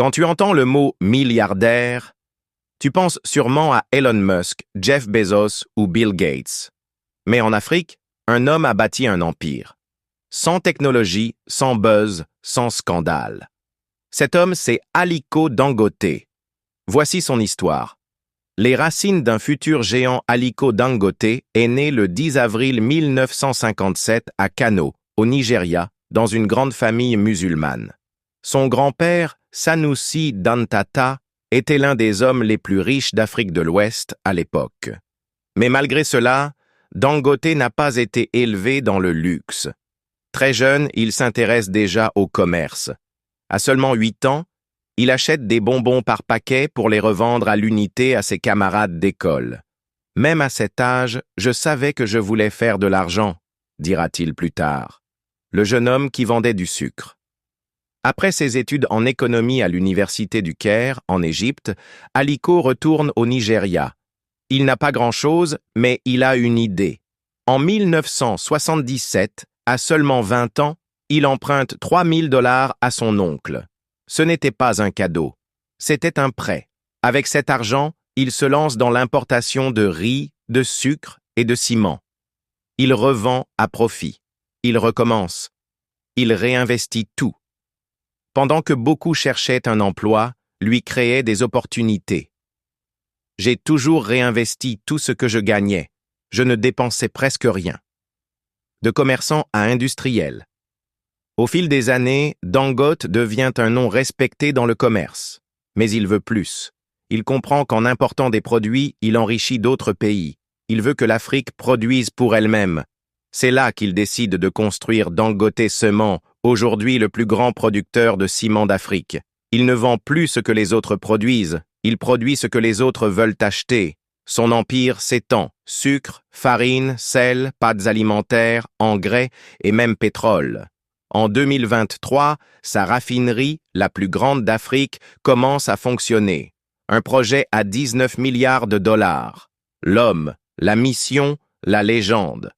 Quand tu entends le mot milliardaire, tu penses sûrement à Elon Musk, Jeff Bezos ou Bill Gates. Mais en Afrique, un homme a bâti un empire. Sans technologie, sans buzz, sans scandale. Cet homme, c'est Aliko Dangote. Voici son histoire. Les racines d'un futur géant Aliko Dangote est né le 10 avril 1957 à Kano, au Nigeria, dans une grande famille musulmane. Son grand-père, Sanusi Dantata, était l'un des hommes les plus riches d'Afrique de l'Ouest à l'époque. Mais malgré cela, Dangote n'a pas été élevé dans le luxe. Très jeune, il s'intéresse déjà au commerce. À seulement 8 ans, il achète des bonbons par paquet pour les revendre à l'unité à ses camarades d'école. « Même à cet âge, je savais que je voulais faire de l'argent », dira-t-il plus tard. Le jeune homme qui vendait du sucre. Après ses études en économie à l'université du Caire, en Égypte, Aliko retourne au Nigeria. Il n'a pas grand-chose, mais il a une idée. En 1977, à seulement 20 ans, il emprunte $3000 à son oncle. Ce n'était pas un cadeau, c'était un prêt. Avec cet argent, il se lance dans l'importation de riz, de sucre et de ciment. Il revend à profit. Il recommence. Il réinvestit tout. Pendant que beaucoup cherchaient un emploi, lui créaient des opportunités. J'ai toujours réinvesti tout ce que je gagnais. Je ne dépensais presque rien. De commerçant à industriel. Au fil des années, Dangote devient un nom respecté dans le commerce. Mais il veut plus. Il comprend qu'en important des produits, il enrichit d'autres pays. Il veut que l'Afrique produise pour elle-même. C'est là qu'il décide de construire Dangote Cement, aujourd'hui le plus grand producteur de ciment d'Afrique. Il ne vend plus ce que les autres produisent, il produit ce que les autres veulent acheter. Son empire s'étend, sucre, farine, sel, pâtes alimentaires, engrais et même pétrole. En 2023, sa raffinerie, la plus grande d'Afrique, commence à fonctionner. Un projet à 19 milliards de dollars. L'homme, la mission, la légende.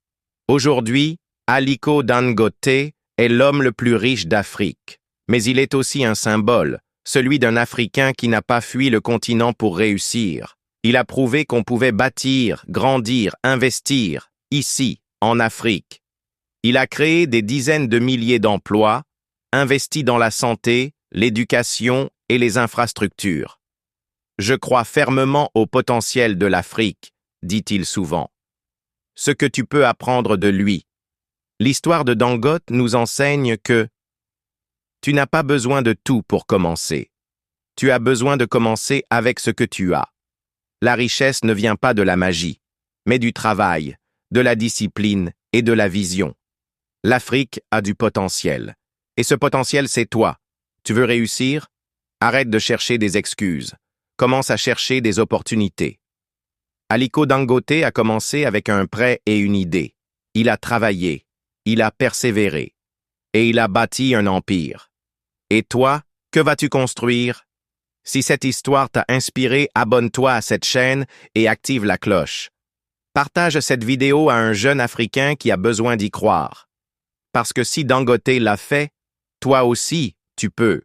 Aujourd'hui, Aliko Dangote est l'homme le plus riche d'Afrique. Mais il est aussi un symbole, celui d'un Africain qui n'a pas fui le continent pour réussir. Il a prouvé qu'on pouvait bâtir, grandir, investir, ici, en Afrique. Il a créé des dizaines de milliers d'emplois, investi dans la santé, l'éducation et les infrastructures. Je crois fermement au potentiel de l'Afrique, dit-il souvent. Ce que tu peux apprendre de lui. L'histoire de Dangote nous enseigne que tu n'as pas besoin de tout pour commencer. Tu as besoin de commencer avec ce que tu as. La richesse ne vient pas de la magie, mais du travail, de la discipline et de la vision. L'Afrique a du potentiel. Et ce potentiel, c'est toi. Tu veux réussir? Arrête de chercher des excuses. Commence à chercher des opportunités. Aliko Dangote a commencé avec un prêt et une idée. Il a travaillé, il a persévéré, et il a bâti un empire. Et toi, que vas-tu construire? Si cette histoire t'a inspiré, abonne-toi à cette chaîne et active la cloche. Partage cette vidéo à un jeune Africain qui a besoin d'y croire. Parce que si Dangote l'a fait, toi aussi, tu peux.